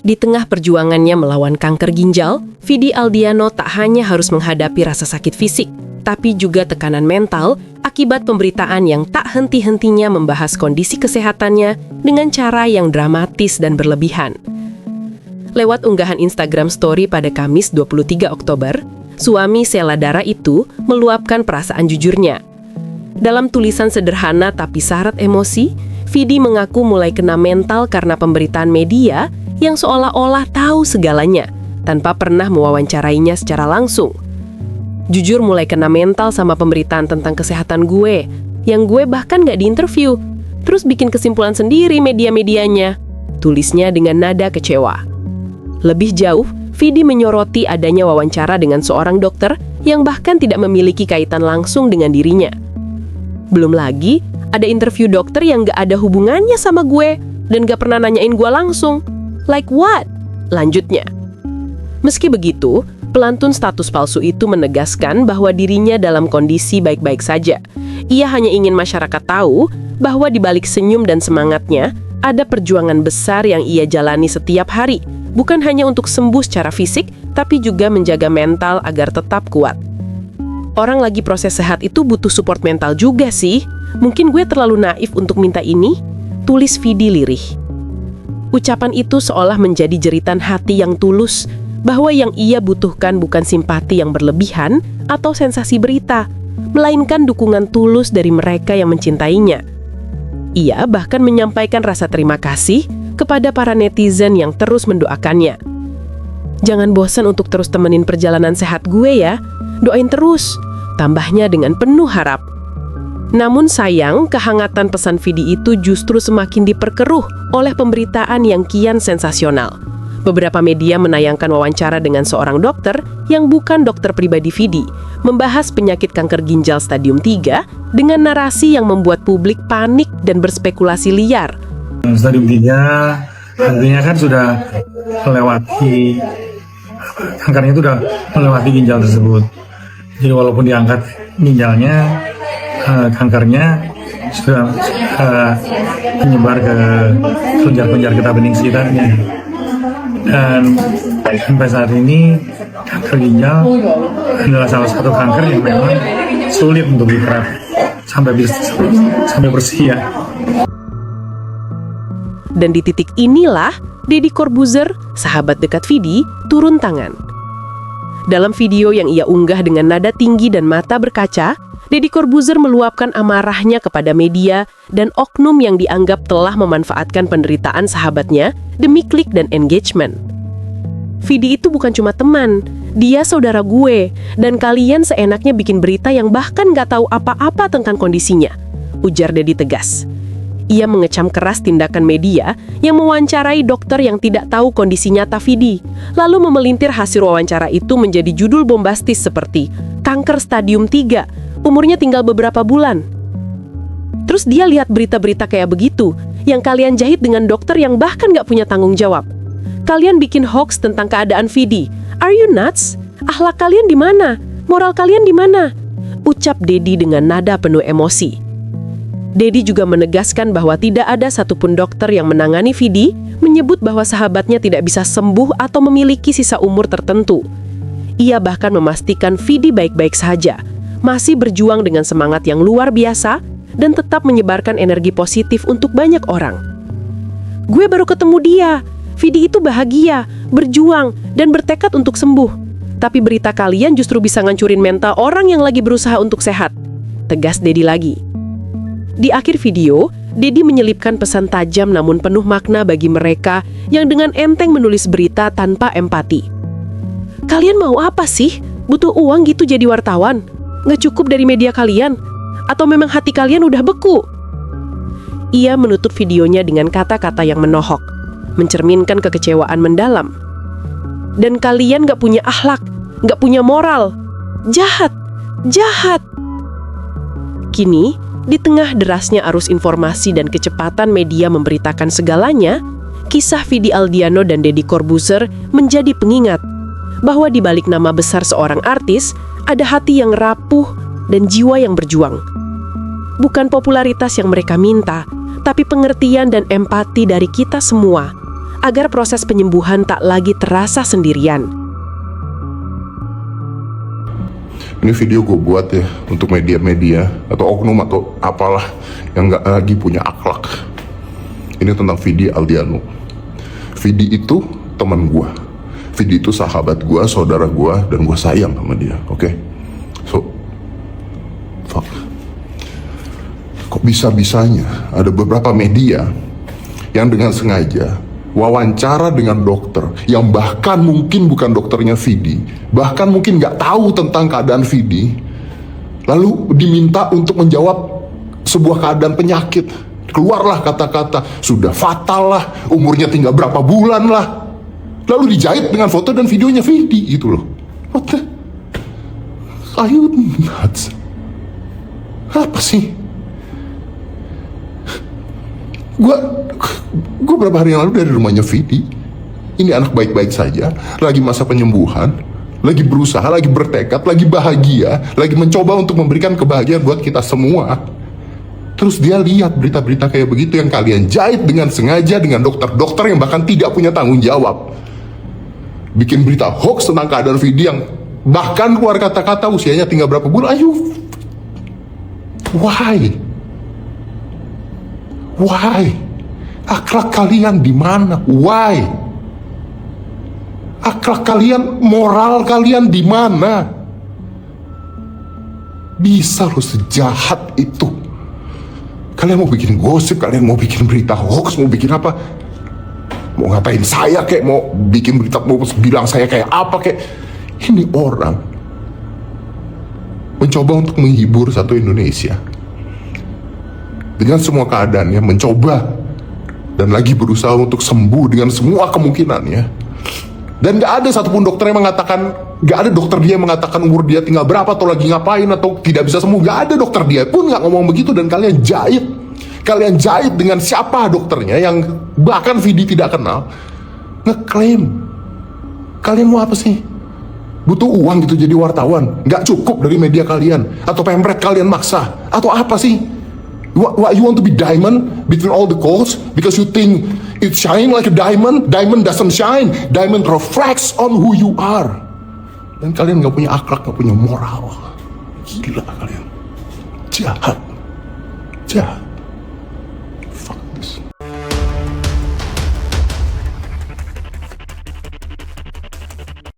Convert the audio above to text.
Di tengah perjuangannya melawan kanker ginjal, Vidi Aldiano tak hanya harus menghadapi rasa sakit fisik, tapi juga tekanan mental akibat pemberitaan yang tak henti-hentinya membahas kondisi kesehatannya dengan cara yang dramatis dan berlebihan. Lewat unggahan Instagram Story pada Kamis 23 Oktober, suami Sheila Dara itu meluapkan perasaan jujurnya. Dalam tulisan sederhana tapi syarat emosi, Vidi mengaku mulai kena mental karena pemberitaan media yang seolah-olah tahu segalanya, tanpa pernah mewawancarainya secara langsung. Jujur mulai kena mental sama pemberitaan tentang kesehatan gue, yang gue bahkan gak diinterview, terus bikin kesimpulan sendiri media-medianya, tulisnya dengan nada kecewa. Lebih jauh, Vidi menyoroti adanya wawancara dengan seorang dokter yang bahkan tidak memiliki kaitan langsung dengan dirinya. Belum lagi, ada interview dokter yang gak ada hubungannya sama gue, dan gak pernah nanyain gue langsung. Like what? Lanjutnya. Meski begitu, pelantun status palsu itu menegaskan bahwa dirinya dalam kondisi baik-baik saja. Ia hanya ingin masyarakat tahu bahwa di balik senyum dan semangatnya, ada perjuangan besar yang ia jalani setiap hari, bukan hanya untuk sembuh secara fisik, tapi juga menjaga mental agar tetap kuat. Orang lagi proses sehat itu butuh support mental juga sih. Mungkin gue terlalu naif untuk minta ini, tulis Vidi lirih. Ucapan itu seolah menjadi jeritan hati yang tulus, bahwa yang ia butuhkan bukan simpati yang berlebihan atau sensasi berita, melainkan dukungan tulus dari mereka yang mencintainya. Ia bahkan menyampaikan rasa terima kasih kepada para netizen yang terus mendoakannya. Jangan bosan untuk terus temenin perjalanan sehat gue ya, doain terus, tambahnya dengan penuh harap. Namun sayang, kehangatan pesan Vidi itu justru semakin diperkeruh oleh pemberitaan yang kian sensasional. Beberapa media menayangkan wawancara dengan seorang dokter yang bukan dokter pribadi Vidi, membahas penyakit kanker ginjal stadium 3 dengan narasi yang membuat publik panik dan berspekulasi liar. Stadium 3 artinya kan sudah melewati, kankernya itu sudah melewati ginjal tersebut. Jadi walaupun diangkat ginjalnya, kankernya sudah menyebar ke kelenjar-kelenjar getah bening sekitarnya. Dan sampai saat ini kanker ginjal adalah salah satu kanker yang memang sulit untuk diterapi sampai bersih ya. Dan di titik inilah Deddy Corbuzier, sahabat dekat Vidi, turun tangan. Dalam video yang ia unggah dengan nada tinggi dan mata berkaca, Deddy Corbuzier meluapkan amarahnya kepada media dan oknum yang dianggap telah memanfaatkan penderitaan sahabatnya demi klik dan engagement. Vidi itu bukan cuma teman, dia saudara gue, dan kalian seenaknya bikin berita yang bahkan gak tahu apa-apa tentang kondisinya, ujar Deddy tegas. Ia mengecam keras tindakan media yang mewawancarai dokter yang tidak tahu kondisi nyata Vidi, lalu memelintir hasil wawancara itu menjadi judul bombastis seperti kanker stadium 3, umurnya tinggal beberapa bulan. Terus dia lihat berita-berita kayak begitu, yang kalian jahit dengan dokter yang bahkan gak punya tanggung jawab. Kalian bikin hoax tentang keadaan Vidi. Are you nuts? Akhlak kalian di mana? Moral kalian di mana? Ucap Deddy dengan nada penuh emosi. Deddy juga menegaskan bahwa tidak ada satupun dokter yang menangani Vidi, menyebut bahwa sahabatnya tidak bisa sembuh atau memiliki sisa umur tertentu. Ia bahkan memastikan Vidi baik-baik saja, masih berjuang dengan semangat yang luar biasa, dan tetap menyebarkan energi positif untuk banyak orang. Gue baru ketemu dia. Vidi itu bahagia, berjuang, dan bertekad untuk sembuh. Tapi berita kalian justru bisa ngancurin mental orang yang lagi berusaha untuk sehat, tegas Deddy lagi. Di akhir video, Deddy menyelipkan pesan tajam namun penuh makna bagi mereka yang dengan enteng menulis berita tanpa empati. Kalian mau apa sih? Butuh uang gitu jadi wartawan? Nggak cukup dari media kalian? Atau memang hati kalian udah beku? Ia menutup videonya dengan kata-kata yang menohok, mencerminkan kekecewaan mendalam. Dan kalian gak punya akhlak, gak punya moral. Jahat, jahat. Kini, di tengah derasnya arus informasi dan kecepatan media memberitakan segalanya, kisah Vidi Aldiano dan Deddy Corbuzier menjadi pengingat bahwa di balik nama besar seorang artis, ada hati yang rapuh dan jiwa yang berjuang. Bukan popularitas yang mereka minta, tapi pengertian dan empati dari kita semua, agar proses penyembuhan tak lagi terasa sendirian. Ini video gue buat ya untuk media-media atau oknum atau apalah yang nggak lagi punya akhlak. Ini tentang Vidi Aldiano. Vidi itu teman gue. Vidi itu sahabat gue, saudara gue, dan gue sayang sama dia. Oke? So, fuck. Kok bisa-bisanya ada beberapa media yang dengan sengaja wawancara dengan dokter yang bahkan mungkin bukan dokternya Vidi, bahkan mungkin nggak tahu tentang keadaan Vidi, lalu diminta untuk menjawab sebuah keadaan penyakit. Keluarlah kata-kata sudah fatal lah, umurnya tinggal berapa bulan lah, lalu dijahit dengan foto dan videonya Vidi gitu loh. What the? Are you nuts? Apa sih? Gue beberapa hari yang lalu dari rumahnya Vidi. Ini anak baik-baik saja, lagi masa penyembuhan, lagi berusaha, lagi bertekad, lagi bahagia, lagi mencoba untuk memberikan kebahagiaan buat kita semua. Terus dia lihat berita-berita kayak begitu yang kalian jahit dengan sengaja dengan dokter-dokter yang bahkan tidak punya tanggung jawab. Bikin berita hoax tentang keadaan Vidi yang bahkan keluar kata-kata usianya tinggal berapa bulan. Ayo, why? Why? Akhlak kalian di mana? Why? Akhlak kalian, moral kalian di mana? Bisa loh sejahat itu. Kalian mau bikin gosip, kalian mau bikin berita hoax, mau bikin apa? Mau ngatain saya kayak, mau bikin berita, mau bilang saya kayak apa kayak. Ini orang mencoba untuk menghibur satu Indonesia dengan semua keadaannya, mencoba dan lagi berusaha untuk sembuh dengan semua kemungkinannya. Dan gak ada satupun dokter yang mengatakan, gak ada dokter dia yang mengatakan umur dia tinggal berapa atau lagi ngapain atau tidak bisa sembuh. Gak ada dokter dia pun gak ngomong begitu. Dan kalian jahit dengan siapa dokternya yang bahkan Vidi tidak kenal, ngeklaim. Kalian mau apa sih? Butuh uang gitu jadi wartawan? Gak cukup dari media kalian? Atau pemret kalian maksa? Atau apa sih? What, you want to be diamond between all the coals because you think it shine like a diamond? Diamond doesn't shine. Diamond reflects on who you are. Dan kalian gak punya akhlak, gak punya moral. Gila kalian. Jahat.